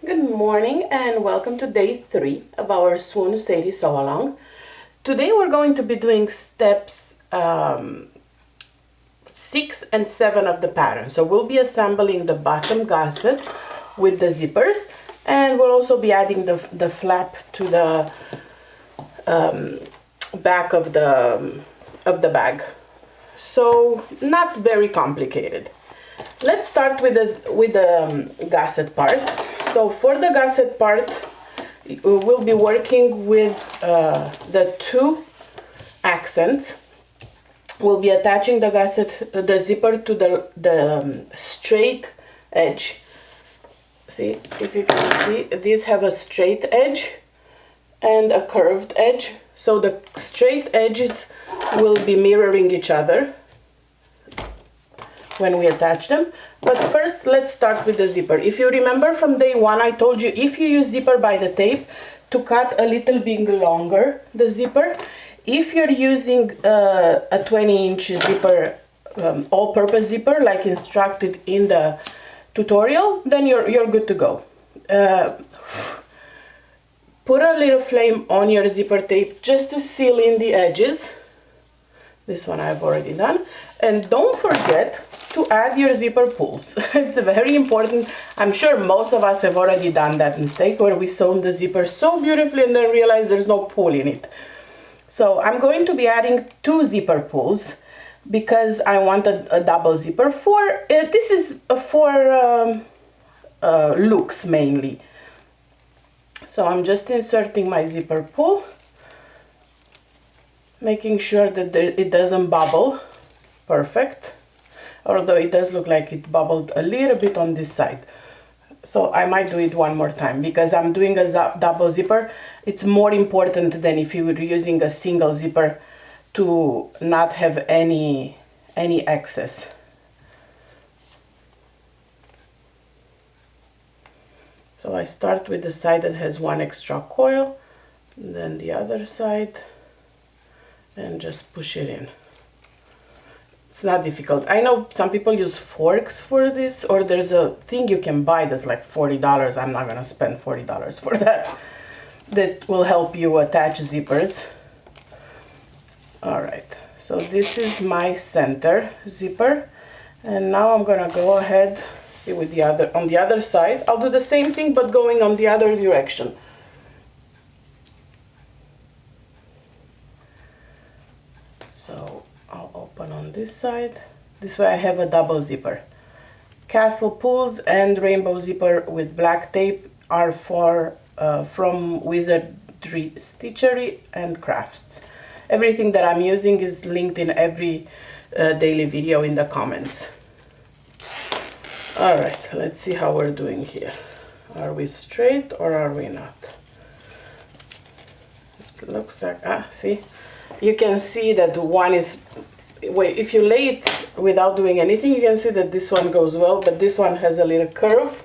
Good morning and welcome to day 3 of our Swoon Sadie Sew Along. Today we're going to be doing steps 6 and 7 of the pattern. So we'll be assembling the bottom gusset with the zippers, and we'll also be adding the flap to the back of the bag. So not very complicated. Let's start with the gusset part. So for the gusset part, we'll be working with the 2 accents. We'll be attaching the gusset, the zipper to the straight edge. See, if you can see, these have a straight edge and a curved edge. So the straight edges will be mirroring each other when we attach them. But first, let's start with the zipper. If you remember from day 1, I told you if you use zipper by the tape to cut a little bit longer the zipper. If you're using a 20-inch zipper, all-purpose zipper like instructed in the tutorial, then you're good to go. Put a little flame on your zipper tape just to seal in the edges. This one I've already done. And don't forget to add your zipper pulls. It's very important. I'm sure most of us have already done that mistake where we sew the zipper so beautifully and then realize there's no pull in it. So I'm going to be adding 2 zipper pulls because I want a double zipper for this is for looks mainly. So I'm just inserting my zipper pull, making sure that it doesn't bubble. Perfect. Although it does look like it bubbled a little bit on this side. So I might do it one more time because I'm doing a double zipper. It's more important than if you were using a single zipper to not have any excess. So I start with the side that has 1 extra coil, then the other side, and just push it in. It's not difficult. I know some people use forks for this, or there's a thing you can buy that's like $40. I'm not gonna spend $40 for that. That will help you attach zippers. All right, so this is my center zipper, and now I'm gonna go ahead, see with the other, on the other side, I'll do the same thing but going on the other direction. So I'll open on this side. This way I have a double zipper. Castle pulls and rainbow zipper with black tape are from Wizardry Stitchery and Crafts. Everything that I'm using is linked in every daily video in the comments. All right, let's see how we're doing here. Are we straight or are we not? It looks like, see? You can see that one is, wait, if you lay it without doing anything, you can see that this one goes well, but this one has a little curve.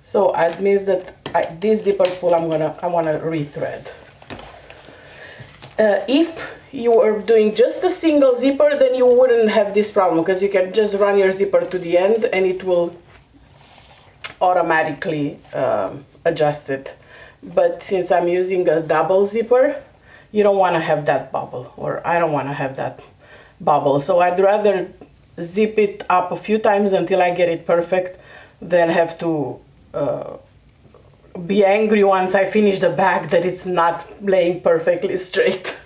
So it means that this zipper pull I want to rethread. If you are doing just a single zipper, then you wouldn't have this problem because you can just run your zipper to the end and it will automatically adjust it. But since I'm using a double zipper, you don't want to have that bubble, or I don't want to have that bubble. So I'd rather zip it up a few times until I get it perfect than have to be angry once I finish the bag that it's not laying perfectly straight.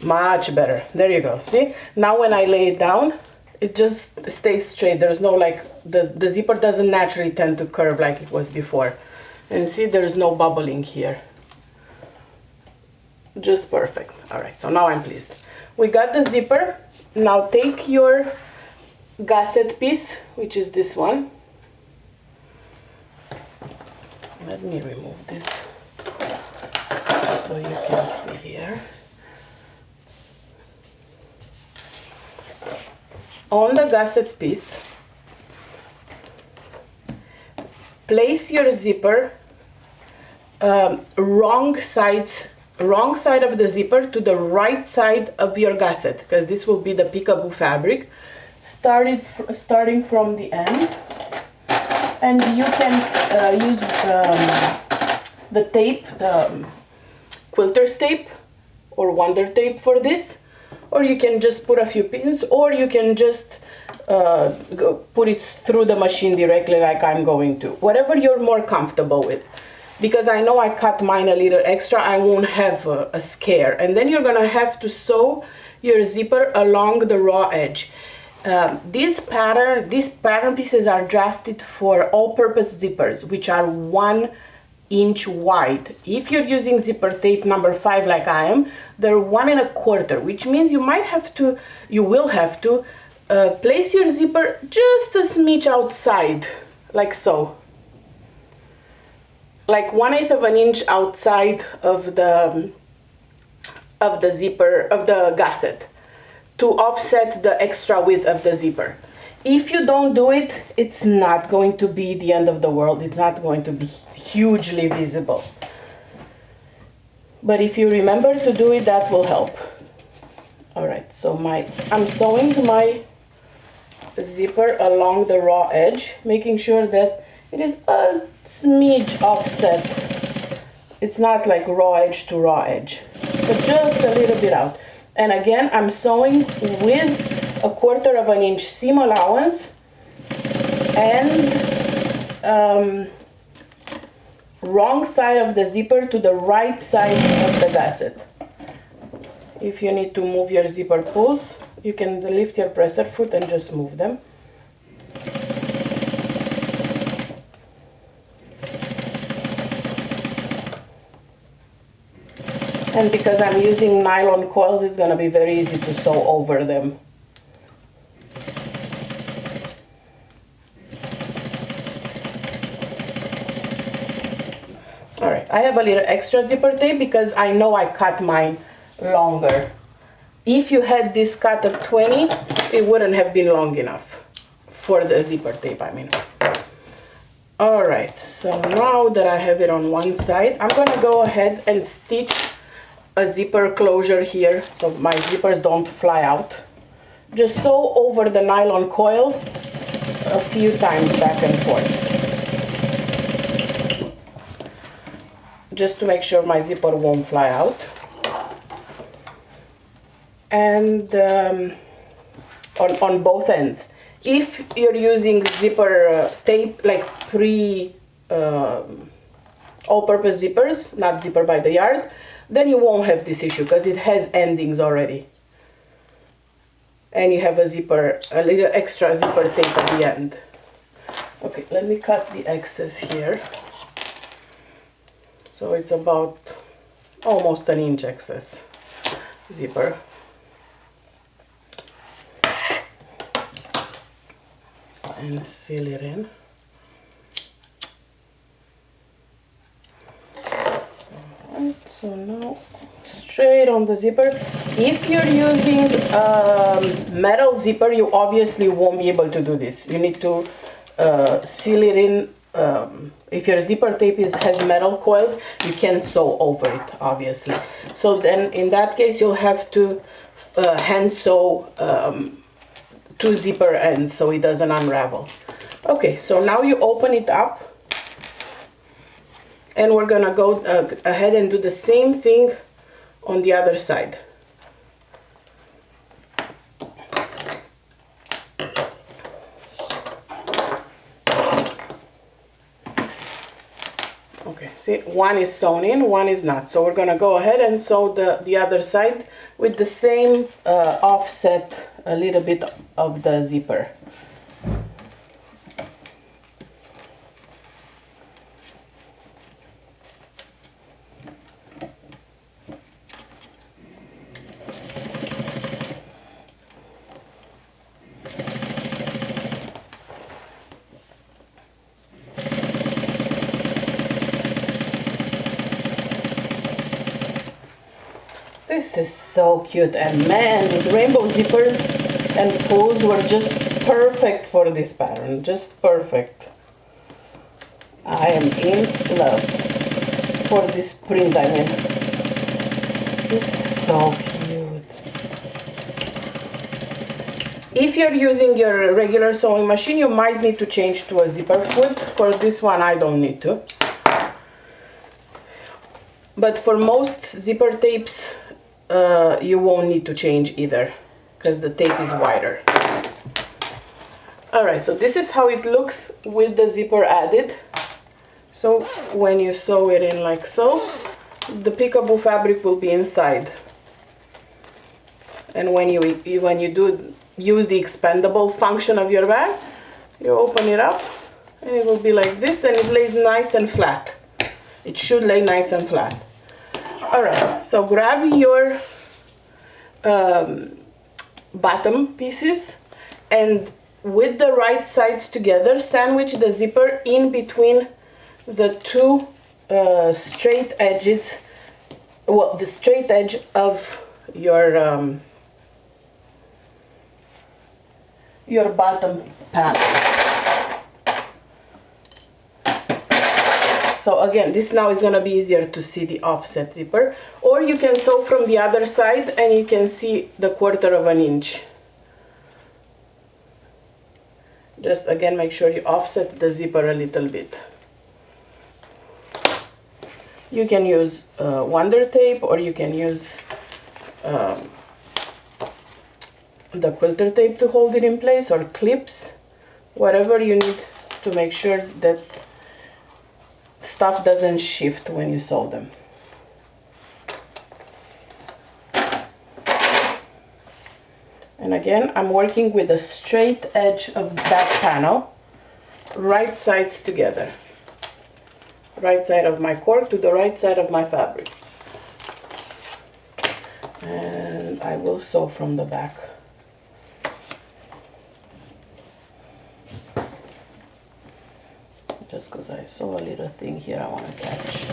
Much better. There you go. See? Now when I lay it down, it just stays straight. There's no like, the zipper doesn't naturally tend to curve like it was before. And see, there's no bubbling here. Just perfect. All right, so now I'm pleased. We got the zipper. Now take your gusset piece, which is this one. Let me remove this so you can see here. On the gusset piece, place your zipper wrong side of the zipper to the right side of your gusset, because this will be the peekaboo fabric. Starting from the end, And you can use the tape, the quilter's tape or Wonder Tape for this, or you can just put a few pins, or you can just put it through the machine directly like I'm going to. Whatever you're more comfortable with. Because I know I cut mine a little extra, I won't have a scare. And then you're gonna have to sew your zipper along the raw edge. These pattern pieces are drafted for all-purpose zippers, which are 1 inch wide. If you're using zipper tape number 5 like I am, they're 1 1/4, which means you will have to place your zipper just a smidge outside, like so. Like 1/8 of an inch outside of the zipper, of the gusset, to offset the extra width of the zipper. If you don't do it, it's not going to be the end of the world. It's not going to be hugely visible. But if you remember to do it, that will help. All right, so I'm sewing my zipper along the raw edge, making sure that it is a smidge offset. It's not like raw edge to raw edge, but just a little bit out. And again, I'm sewing with 1/4 of an inch seam allowance and wrong side of the zipper to the right side of the gusset. If you need to move your zipper pulls, you can lift your presser foot and just move them. And because I'm using nylon coils, it's going to be very easy to sew over them. Alright, I have a little extra zipper tape because I know I cut mine longer. If you had this cut of 20, it wouldn't have been long enough for the zipper tape, I mean. Alright, so now that I have it on one side, I'm going to go ahead and stitch a zipper closure here so my zippers don't fly out. Just sew over the nylon coil a few times back and forth, just to make sure my zipper won't fly out. And on both ends. If you're using zipper tape, like all-purpose zippers, not zipper by the yard, then you won't have this issue because it has endings already. And you have a little extra zipper tape at the end. Okay, let me cut the excess here. So it's about almost an inch excess zipper. And seal it in. Alright, so now straight on the zipper. If you're using metal zipper, you obviously won't be able to do this. You need to seal it in. If your zipper tape has metal coils, you can sew over it, obviously. So then in that case, you'll have to hand sew 2 zipper ends so it doesn't unravel. Okay, so now you open it up, and we're gonna go ahead and do the same thing on the other side. Okay, see, one is sewn in, one is not. So we're gonna go ahead and sew the other side with the same offset, a little bit of the zipper. This is so cute, and man, these rainbow zippers and pulls were just perfect for this pattern, just perfect. I am in love for this print, I mean. This is so cute. If you're using your regular sewing machine, you might need to change to a zipper foot. For this one, I don't need to. But for most zipper tapes, you won't need to change either, because the tape is wider. Alright, so this is how it looks with the zipper added. So when you sew it in like so, the peekaboo fabric will be inside. And when you do use the expandable function of your bag, you open it up and it will be like this, and it lays nice and flat. It should lay nice and flat. Alright, so grab your bottom pieces, and with the right sides together, sandwich the zipper in between the two straight edges, well, the straight edge of your bottom panel. So again, this now is going to be easier to see the offset zipper, or you can sew from the other side and you can see the 1/4 of an inch. Just again, make sure you offset the zipper a little bit. You can use Wonder tape, or you can use the quilter tape to hold it in place, or clips, whatever you need to make sure that stuff doesn't shift when you sew them. And again, I'm working with a straight edge of that panel, right sides together. Right side of my cork to the right side of my fabric. And I will sew from the back. Just because I saw a little thing here I want to catch.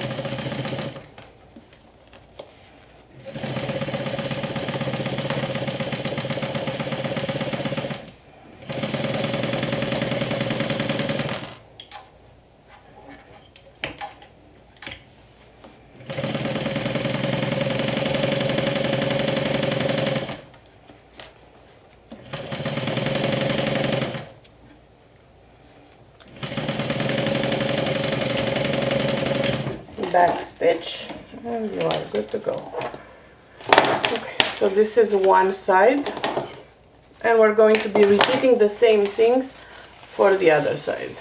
Back stitch, and you are good to go. Okay, so this is one side, and we're going to be repeating the same thing for the other side.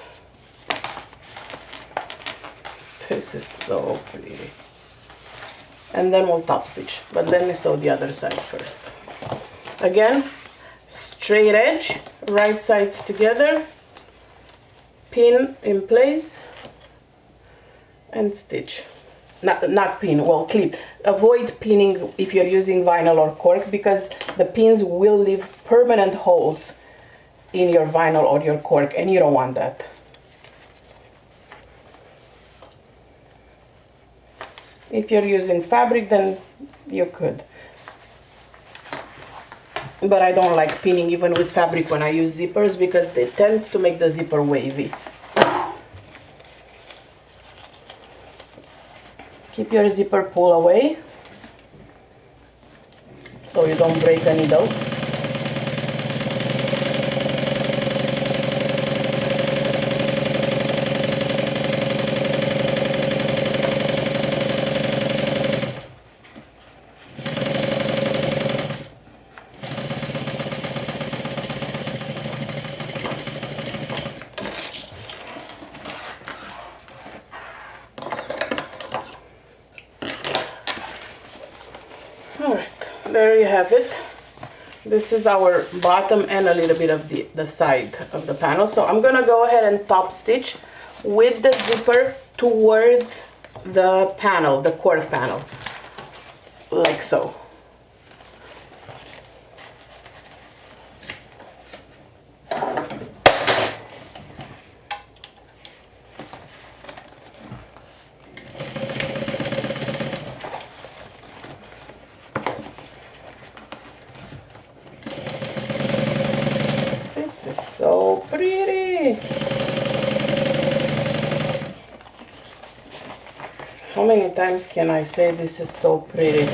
This is so pretty. And then we'll top stitch, but let me sew the other side first. Again, straight edge, right sides together, pin in place, and stitch. Not pin, well, clip. Avoid pinning if you're using vinyl or cork, because the pins will leave permanent holes in your vinyl or your cork, and you don't want that. If you're using fabric, then you could. But I don't like pinning even with fabric when I use zippers, because it tends to make the zipper wavy. Keep your zipper pull away so you don't break the needle. Alright, there you have it. This is our bottom and a little bit of the side of the panel. So I'm gonna go ahead and top stitch with the zipper towards the panel, the cork panel, like so. So pretty. How many times can I say this is so pretty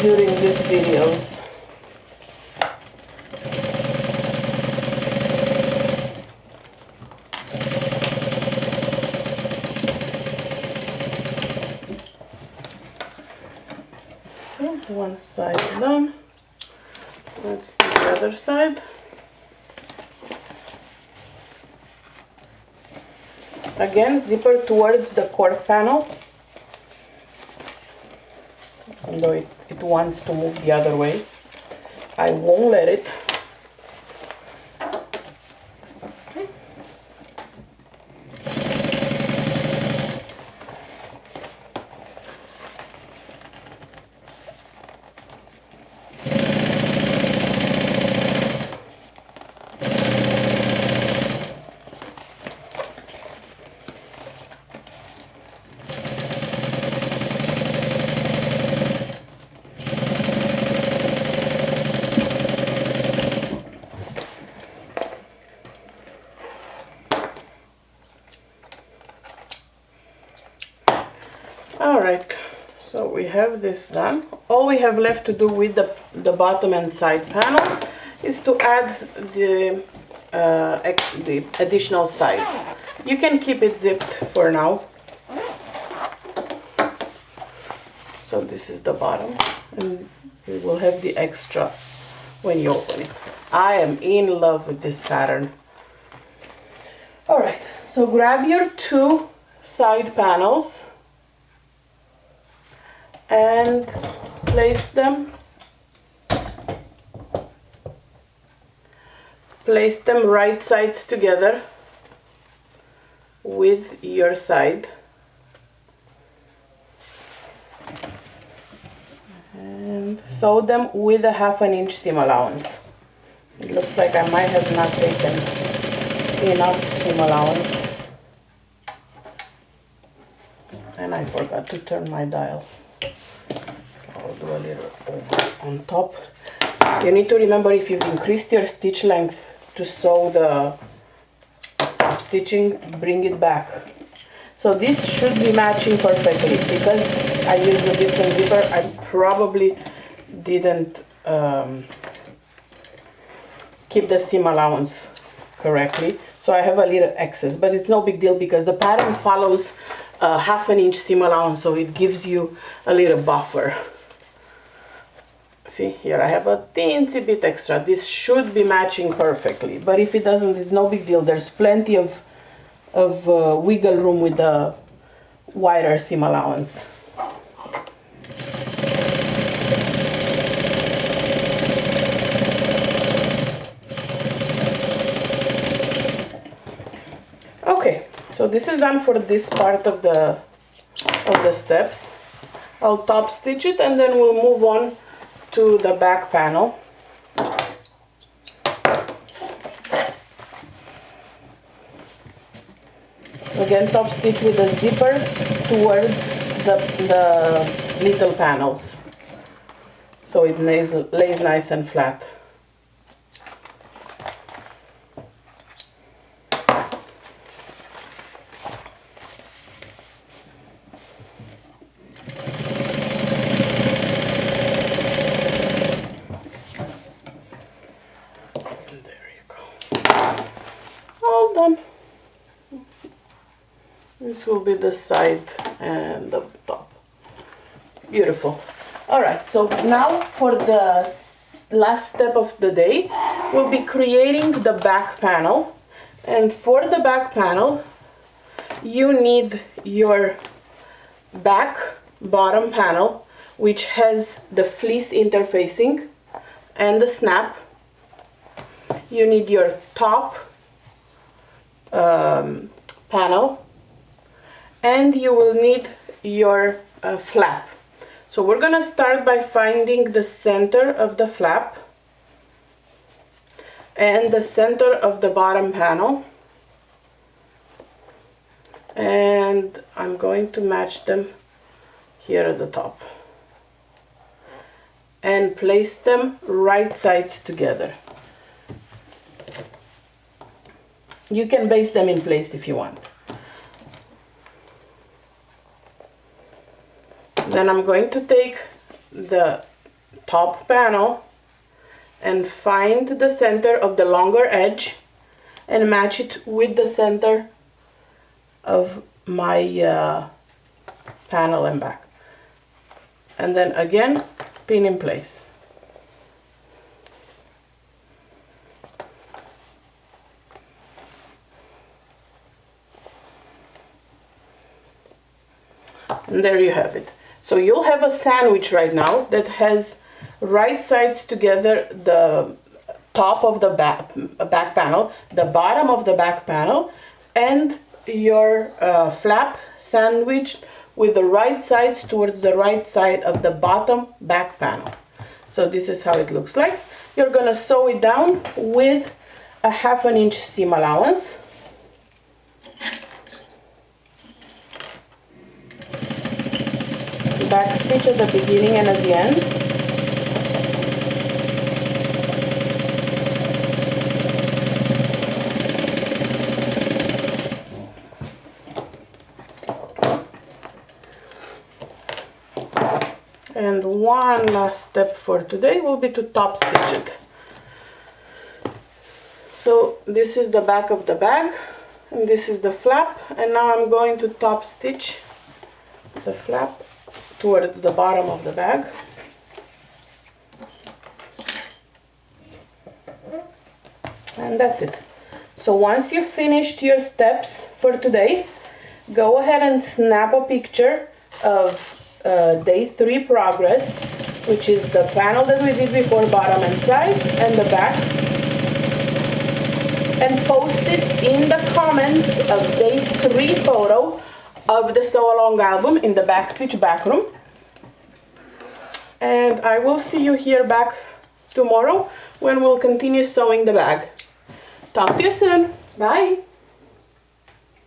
during these videos? One side done. Let's do the other side. Again, zipper towards the cork panel. Although it wants to move the other way, I won't let it. Alright, so we have this done. All we have left to do with the bottom and side panel is to add the additional sides. You can keep it zipped for now. So this is the bottom, and we will have the extra when you open it. I am in love with this pattern. Alright, so grab your two side panels and place them right sides together with your side, and sew them with a 1/2 inch seam allowance. It looks like I might have not taken enough seam allowance, and I forgot to turn my dial. I'll do a little on top. You need to remember, if you've increased your stitch length to sew the stitching, bring it back. So this should be matching perfectly. Because I used a different zipper, I probably didn't keep the seam allowance correctly. So I have a little excess, but it's no big deal because the pattern follows a 1/2 inch seam allowance, so it gives you a little buffer. See, here I have a teensy bit extra. This should be matching perfectly, but if it doesn't, it's no big deal. There's plenty of wiggle room with the wider seam allowance. Okay, so this is done for this part of the steps. I'll top stitch it and then we'll move on to the back panel. Again, top stitch with a zipper towards the little panels, so it lays nice and flat. Done. This will be the side and the top. Beautiful. Alright, so now for the last step of the day, we'll be creating the back panel. And for the back panel, you need your back bottom panel, which has the fleece interfacing and the snap. You need your top panel, and you will need your flap. So we're gonna start by finding the center of the flap and the center of the bottom panel, and I'm going to match them here at the top and place them right sides together. You can baste them in place if you want. Then I'm going to take the top panel and find the center of the longer edge and match it with the center of my panel and back. And then again, pin in place. And there you have it. So you'll have a sandwich right now that has right sides together, the top of the back panel, the bottom of the back panel, and your flap sandwiched with the right sides towards the right side of the bottom back panel. So this is how it looks like. You're gonna sew it down with a 1/2 inch seam allowance. Back stitch at the beginning and at the end. And one last step for today will be to top stitch it. So this is the back of the bag, and this is the flap, and now I'm going to top stitch the flap towards the bottom of the bag. And that's it. So once you've finished your steps for today, go ahead and snap a picture of day 3 progress, which is the panel that we did before, bottom and sides, and the back, and post it in the comments of day 3 photo of the Sew Along album in the Backstitch backroom. And I will see you here back tomorrow when we'll continue sewing the bag. Talk to you soon. Bye.